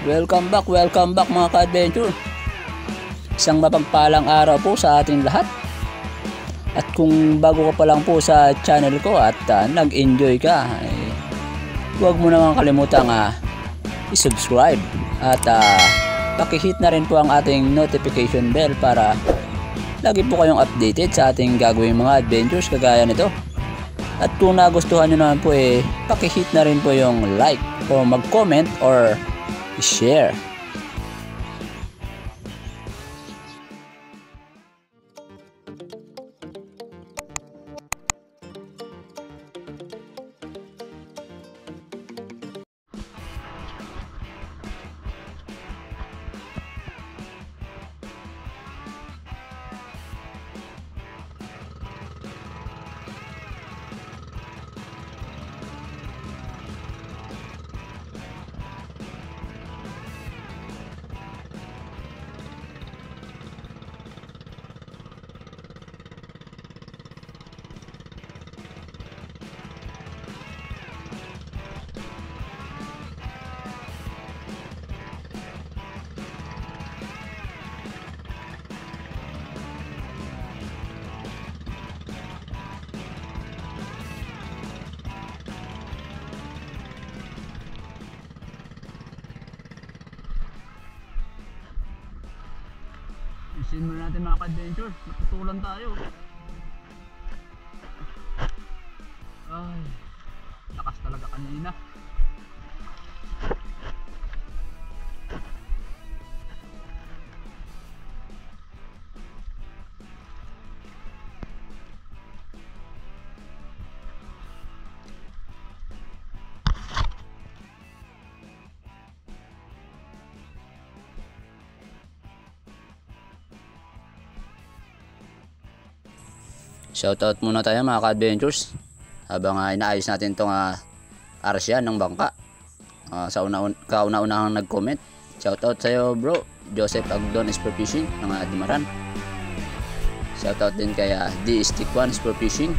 Welcome back mga ka-adventure. Isang mapagpalang araw po sa ating lahat. At kung bago ka pa lang po sa channel ko at nag-enjoy ka, huwag mo naman kalimutang i-subscribe at pakihit na rin po ang ating notification bell para lagi po kayong updated sa ating gagawing mga adventures kagaya nito. At kung nagustuhan nyo naman po pakihit na rin po yung like o mag-comment or share. Isin mo natin mga ka-adventure, natutulan tayo. Ay, lakas talaga kanina. Shoutout muna tayo mga ka-adventures habang inaayos natin itong arsya ng bangka. Sa kauna-unahang nag-comment, shoutout sa iyo bro, Joseph Agdon Spearfishing ng Dimaran. Shoutout din kay D Stick 1 Spearfishing,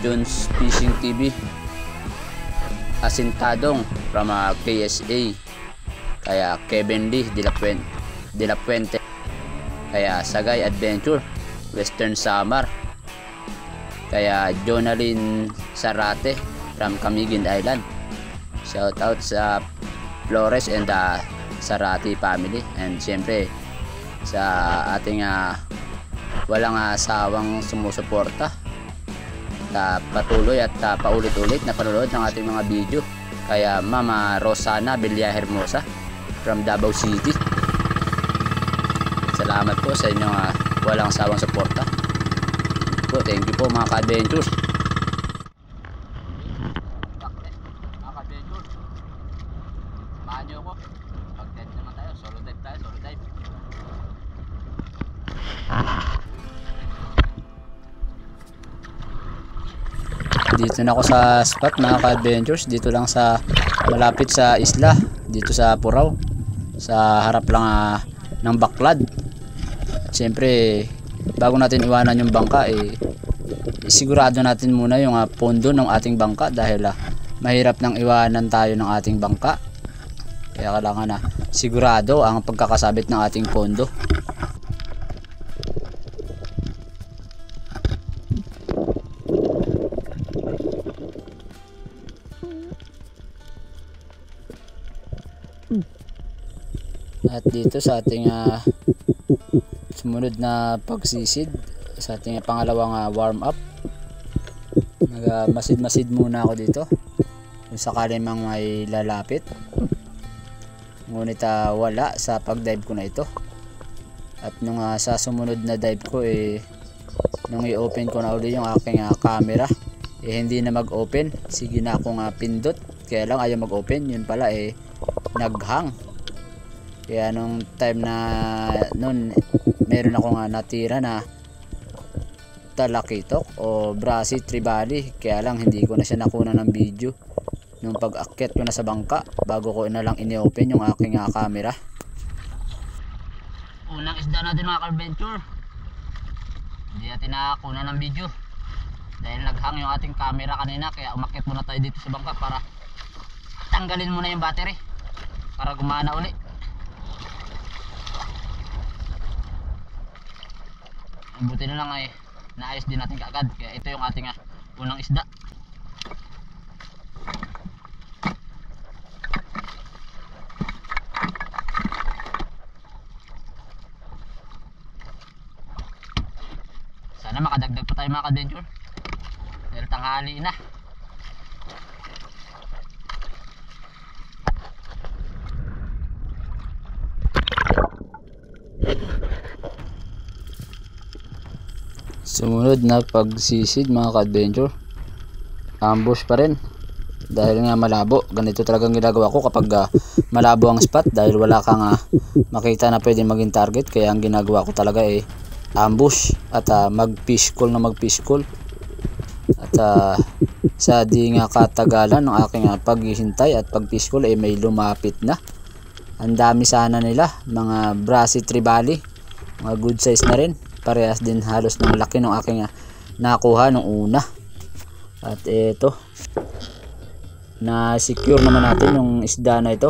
Jones Fishing TV, Asintadong from KSA, kaya Kevin Lee de la Puente, kaya Sagay Adventure Western Samar, kaya Jonalyn Sarate from Camiguin Island. Shout out sa Flores and Sarate family, and siyempre sa ating walang sawang sumusuporta na patuloy at paulit-ulit na panonood ng ating mga video, kaya Mama Rosana Villahermosa from Davao City. Salamat po sa inyong walang sawang suporta po. Thank you po mga ka-adventures. Mga ka-adventures, samahan nyo ako. Mag-dive naman tayo. Solo dive tayo. Solo dive. Dito na ako sa spot mga ka-adventures. Dito lang sa malapit sa isla. Dito sa Purao. Sa harap lang ng Baklad. Siyempre, bago natin iwanan yung bangka, sigurado natin muna yung pondo ng ating bangka dahil mahirap nang iwanan tayo ng ating bangka. Kaya kailangan sigurado ang pagkakasabit ng ating pondo. At dito sa ating sumunod na pagsisid, sa ating pangalawang warm up, masid muna ako dito kung sakali mang may lalapit, ngunit wala sa pag dive ko na ito. At nung sa sumunod na dive ko nung i-open ko na uli yung aking camera, hindi na mag-open. Sige na akong pindot, kaya lang ayaw mag-open. Yun pala naghang. Kaya nung time na nun, meron akong natira na talakitok o Brasi Tribali, kaya lang hindi ko na siya nakuna ng video nung pag-akyat ko na sa bangka bago ko na lang ini-open yung aking camera. Unang isda natin mga ka-adventure, hindi natin nakakuna ng video dahil naghang yung ating camera kanina, kaya umakyat muna tayo dito sa bangka para tanggalin muna yung battery. para gumana uli. Buti na lang ay naayos din natin kaagad, kaya ito yung ating unang isda. Sana makadagdag pa tayo mga ka-adventure dahil tanghali na. Sumunod na pagsisid mga ka-adventure, ambush pa rin dahil nga malabo. Ganito talagang ginagawa ko kapag malabo ang spot, dahil wala kang makita na pwede maging target. Kaya ang ginagawa ko talaga ay ambush at mag-fish call na mag-fish call. At sa di nga katagalan ng aking paghihintay at pag-fish call ay may lumapit na. Ang dami sana nila, mga Brassy Trevally, mga good size na rin. Parehas din halos ng laki ng aking nakuha nung una. At ito, na secure naman natin yung isda na ito.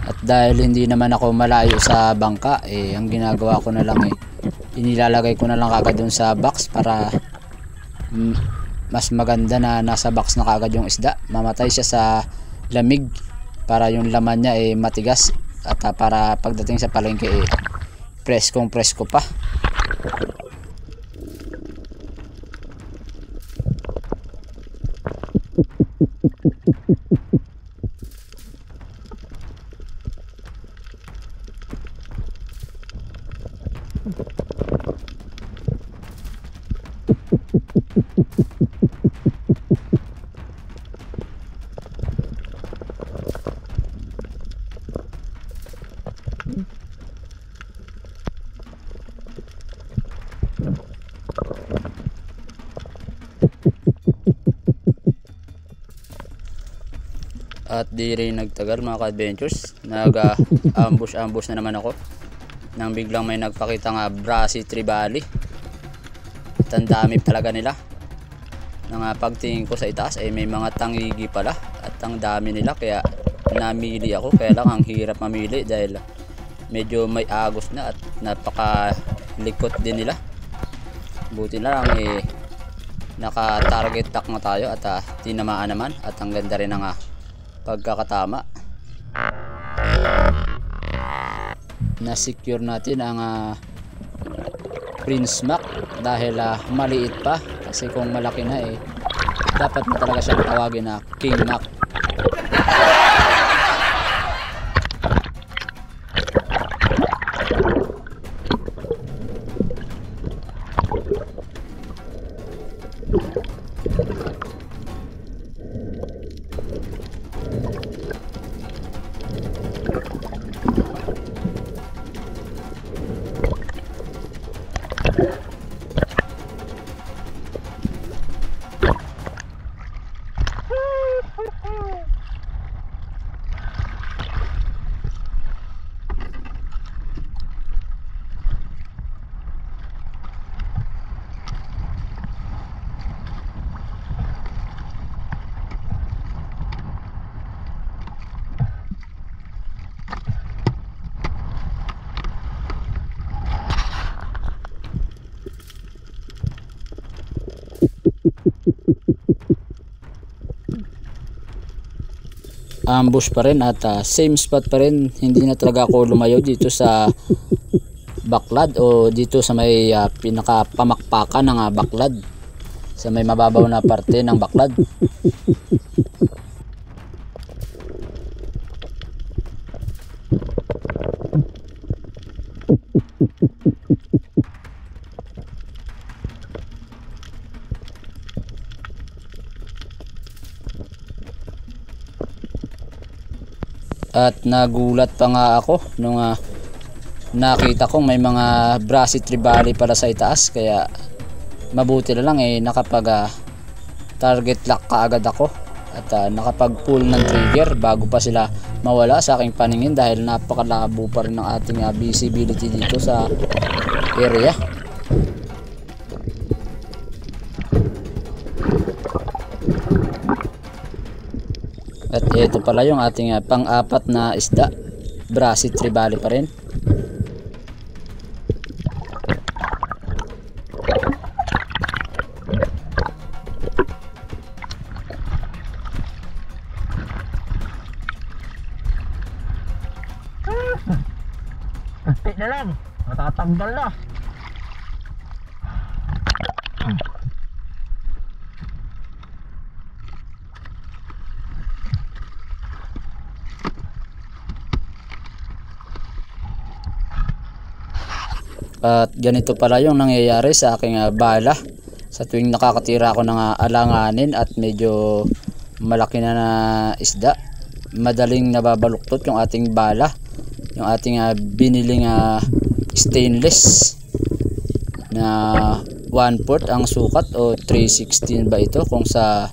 At dahil hindi naman ako malayo sa bangka, ang ginagawa ko na lang inilalagay ko na lang kagad dun sa box para mas maganda na nasa box na kagad yung isda. Mamatay siya sa lamig para yung laman niya matigas, at para pagdating sa palengke preskong presko pa. At di rin nagtagal mga ka-adventures, nag-ambush na naman ako nang biglang may nagpakita nga Brassy Trevally. At ang dami talaga nila. Nang pagtingin ko sa itaas ay may mga tangigi pala, at ang dami nila, kaya namili ako. Kaya lang ang hirap mamili dahil medyo may agos na at napakalikot din nila. Buti na lang naka target tack na tayo at tinamaan naman, at ang ganda rin ng pagkakatama. Na-secure natin ang Prince Mac dahil maliit pa, kasi kung malaki na dapat mo talaga siyang tawagin na King Mac. Ambush pa rin at same spot pa rin. Hindi na talaga ako lumayo dito sa baklad o dito sa may pinakapamakpakan ng baklad, sa may mababaw na parte ng baklad. At nagulat pa nga ako nung nakita kong may mga Brassy Trevally pala sa itaas, kaya mabuti na lang nakapag target lock kaagad ako at nakapag-pull ng trigger bago pa sila mawala sa aking paningin dahil napakalabo pa rin ng ating visibility dito sa area. At ito pala yung ating pang-apat na isda, Brassy Trevally pa rin. Kunti na lang, matatanggal na. At ganito pala yung nangyayari sa aking bala sa tuwing nakakatira ako ng alanganin at medyo malaki na isda. Madaling nababaluktot yung ating bala, yung ating biniling stainless na 1/4 ang sukat o 3/16 ba ito kung sa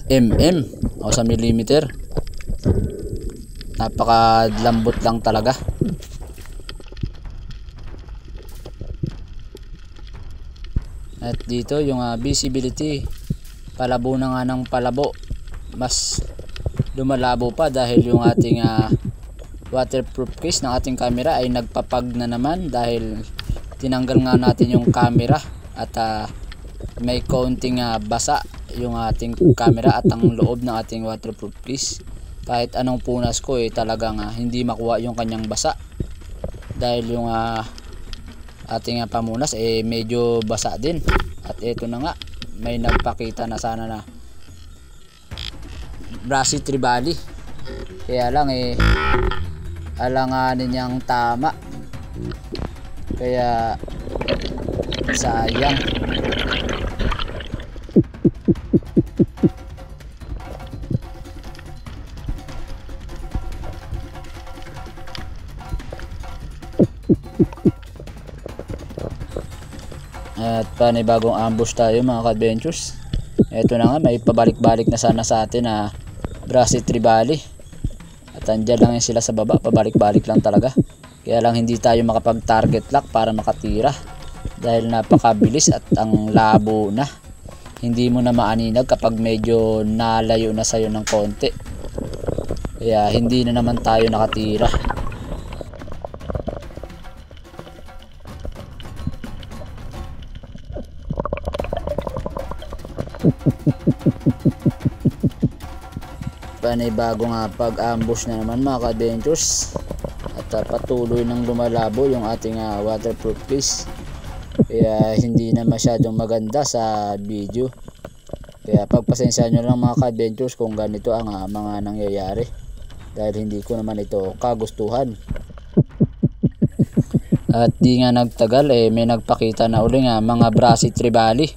mm o sa millimeter. Napakadlambot lang talaga. At dito yung visibility, palabo na nga ng palabo, mas lumalabo pa dahil yung ating waterproof case ng ating camera ay nagpapag na naman dahil tinanggal nga natin yung camera at may kaunting basa yung ating camera at ang loob ng ating waterproof case. Kahit anong punas ko talagang hindi makuha yung kanyang basa dahil yung ating pamunas medyo basa din. At ito na nga, may nagpakita na sana na Brassy Trevally, kaya lang alanganin niyang tama, kaya sayang. At panibagong ambush tayo mga ka-adventures. Ito na nga, may pabalik-balik na sana sa atin na Brassy Trevally. At andyan lang sila sa baba, pabalik-balik lang talaga. Kaya lang hindi tayo makapag-target lock para makatira dahil napakabilis at ang labo na. Hindi mo na maaninag kapag medyo nalayo na sa'yo ng konti. Kaya hindi na naman tayo nakatira. Panibagong pag-ambush na naman mga ka-adventures. At patuloy nang lumalabo yung ating waterproof case. Kaya hindi na masyadong maganda sa video. Kaya pagpasensya nyo lang mga ka-adventures kung ganito ang mga nangyayari. Dahil hindi ko naman ito kagustuhan. At di nga nagtagal may nagpakita na uli mga Brassy Trevally.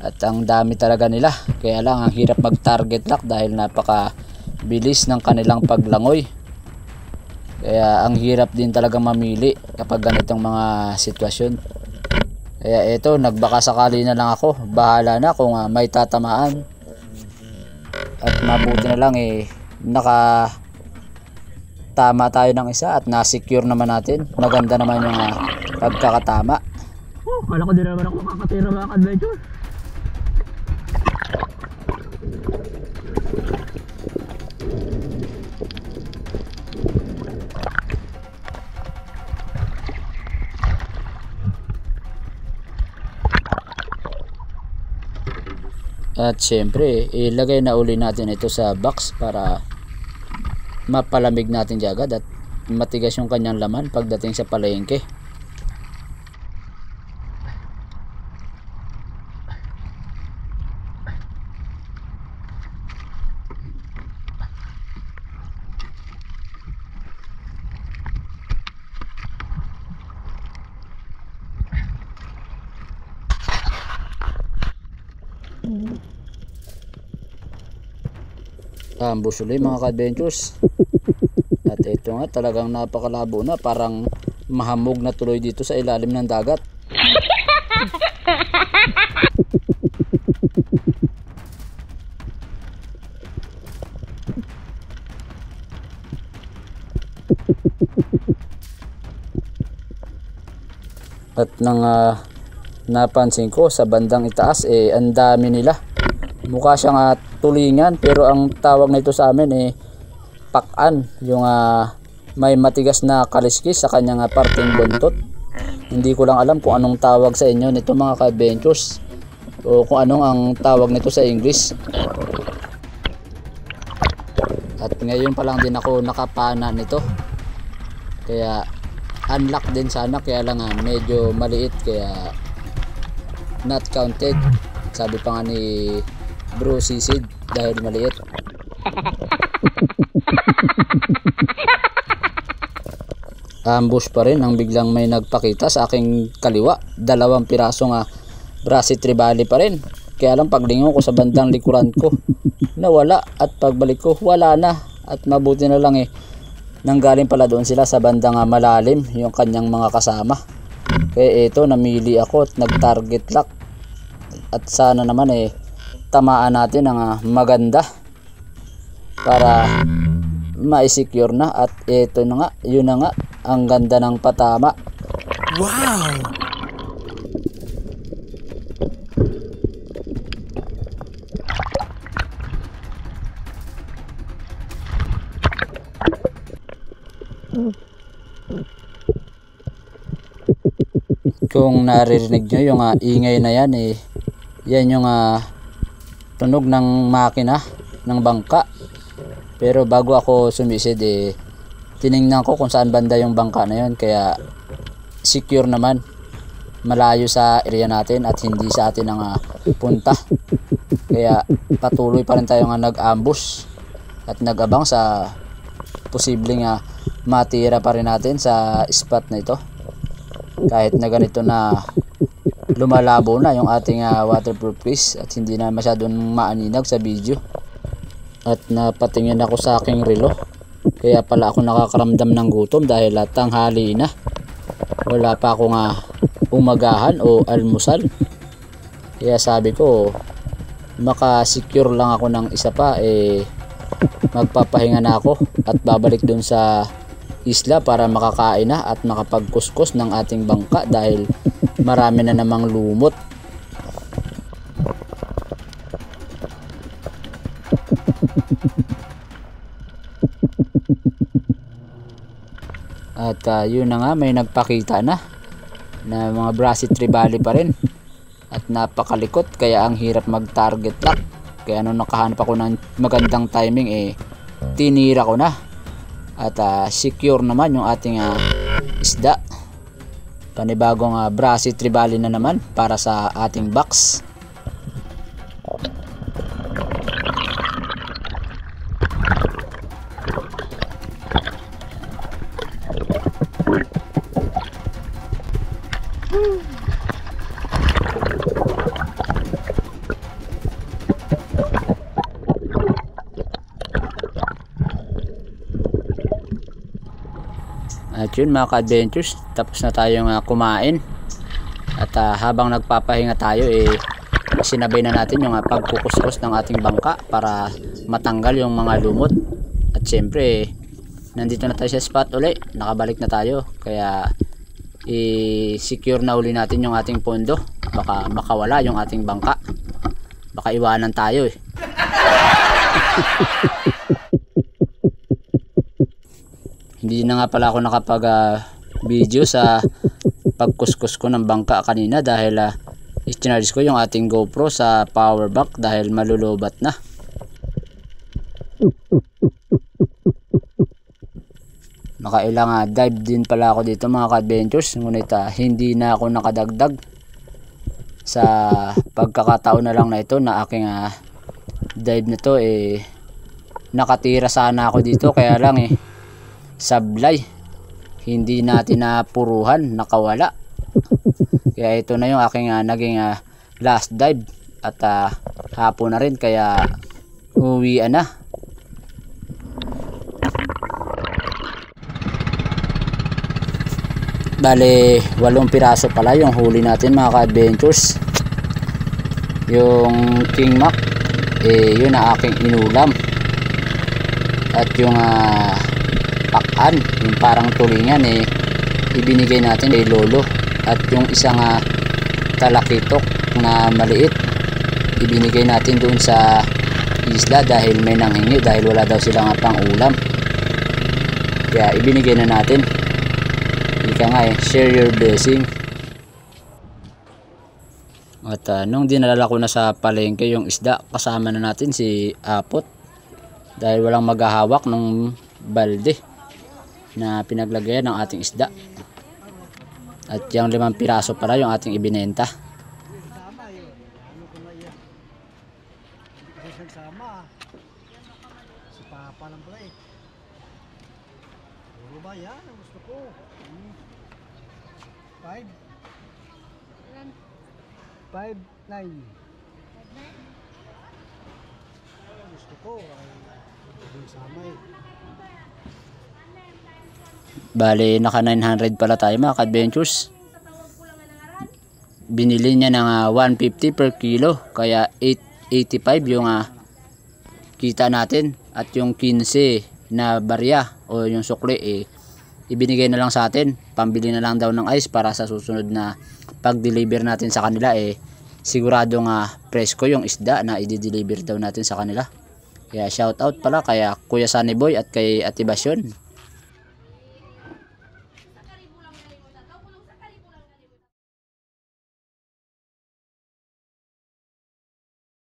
At ang dami talaga nila. Kaya lang ang hirap mag-target lock dahil napaka bilis ng kanilang paglangoy. Kaya ang hirap din talaga mamili kapag ganitong mga sitwasyon. Kaya ito, nagbaka sakali na lang ako. Bahala na kung may tatamaan. At mabuti na lang naka tama tayo ng isa at na-secure naman natin. Maganda naman yung pagkakatama. Kala ko din naman ako makakatira mga ka-adventure. At syempre, ilagay na uli natin ito sa box para mapalamig natin agad at matigas yung kanyang laman pagdating sa palengke. Ambush ulit mga ka-adventures. At ito nga, talagang napakalabo na, parang mahamog na tuloy dito sa ilalim ng dagat. At nang napansin ko sa bandang itaas ang dami nila. Mukha siyang tulingan, pero ang tawag nito sa amin pakan, yung may matigas na kaliskis sa kanyang parteng buntot. Hindi ko lang alam kung anong tawag sa inyo nito mga ka-adventures, o kung anong ang tawag nito sa English. At ngayon pa lang din ako nakapana nito, kaya unlock din sana, kaya lang medyo maliit, kaya not counted, sabi pa nga ni Bro Sisid, dahil maliit. Ambush pa rin ang biglang may nagpakita sa aking kaliwa. 2 pirasong Brasi Tribali pa rin. Kaya lang paglingon ko sa bandang likuran ko, nawala, at pagbalik ko wala na. At mabuti na lang nanggaling pala doon sila sa bandang malalim yung kanyang mga kasama. Kaya ito, namili ako at nag-target lock. At sana naman tamaan natin ang maganda para ma-secure na. At ito na nga, yun na nga, ang ganda ng patama. Wow! Kung naririnig nyo yung ingay na yan, yan yung tunog ng makina ng bangka. Pero bago ako sumisid, tiningnan ko kung saan banda yung bangka na yun, kaya secure naman, malayo sa area natin at hindi sa atin ang punta. Kaya patuloy pa rin tayo nag-ambush at nag-abang sa posibleng matira pa rin natin sa spot na ito, kahit na ganito na lumalabo na yung ating waterproof case at hindi na masyadong maaninag sa video. At napatingin ako sa aking relo, kaya pala ako nakakaramdam ng gutom dahil tanghali na, wala pa akong umagahan o almusal. Kaya sabi ko, maka-secure lang ako ng isa pa, magpapahinga na ako at babalik dun sa isla para makakain na at makapagkuskus ng ating bangka dahil marami na namang lumot. At yun na nga, may nagpakita na mga Brasi Tribali pa rin at napakalikot, kaya ang hirap mag target lock. Kaya nung nakahanap ako ng magandang timing, tinira ko na at secure naman yung ating isda. Panibagong Brasi Tribali na naman para sa ating box. At yun mga ka-adventures, tapos na tayong kumain. At habang nagpapahinga tayo, sinabay na natin yung pagkukuskus ng ating bangka para matanggal yung mga lumot. At syempre, nandito na tayo sa spot uli, nakabalik na tayo. Kaya i-secure na uli natin yung ating pondo. Baka makawala yung ating bangka, baka iwanan tayo Hindi na nga pala ako nakapag video sa pagkuskus ko ng bangka kanina dahil i-charge ko yung ating GoPro sa power bank dahil malulubat na. Nakailang dive din pala ako dito mga ka-adventures, ngunit hindi na ako nakadagdag sa pagkakataon na lang na ito na aking dive na to. Nakatira sana ako dito, kaya lang sablay, hindi natin napuruhan, nakawala. Kaya ito na yung aking naging last dive at hapon na rin, kaya uwian na. Bale 8 piraso pala yung huli natin mga ka-adventures. Yung King Mac yun na aking inulam, at yung pakan, yung parang tulingan ibinigay natin kay Lolo at yung isang talakitok na maliit ibinigay natin doon sa isla dahil may nanghingi, dahil wala daw silang pang ulam, kaya ibinigay na natin. Ika nga share your blessing. At nung dinala ko na sa palengke yung isda, kasama na natin si Apot dahil walang maghahawak ng balde na pinaglagayan ng ating isda. At yung 5 piraso pala yung ating ibinenta. Sama. Si Papa lang pala eh. Puro ba yan? Ang gusto ko. 5.9. Gusto ko. Ay, sama eh. Bale, naka 900 pala tayo mga ka-adventures. Binili niya ng 150 per kilo, kaya 885 yung kita natin. At yung 15 na barya o yung sukli ibinigay na lang sa atin. Pambili na lang daw ng ice para sa susunod na pag-deliver natin sa kanila siguradong presko yung isda na i-deliver daw natin sa kanila. Kaya shout out pala kaya Kuya Sunny Boy at kay Ate Basyon.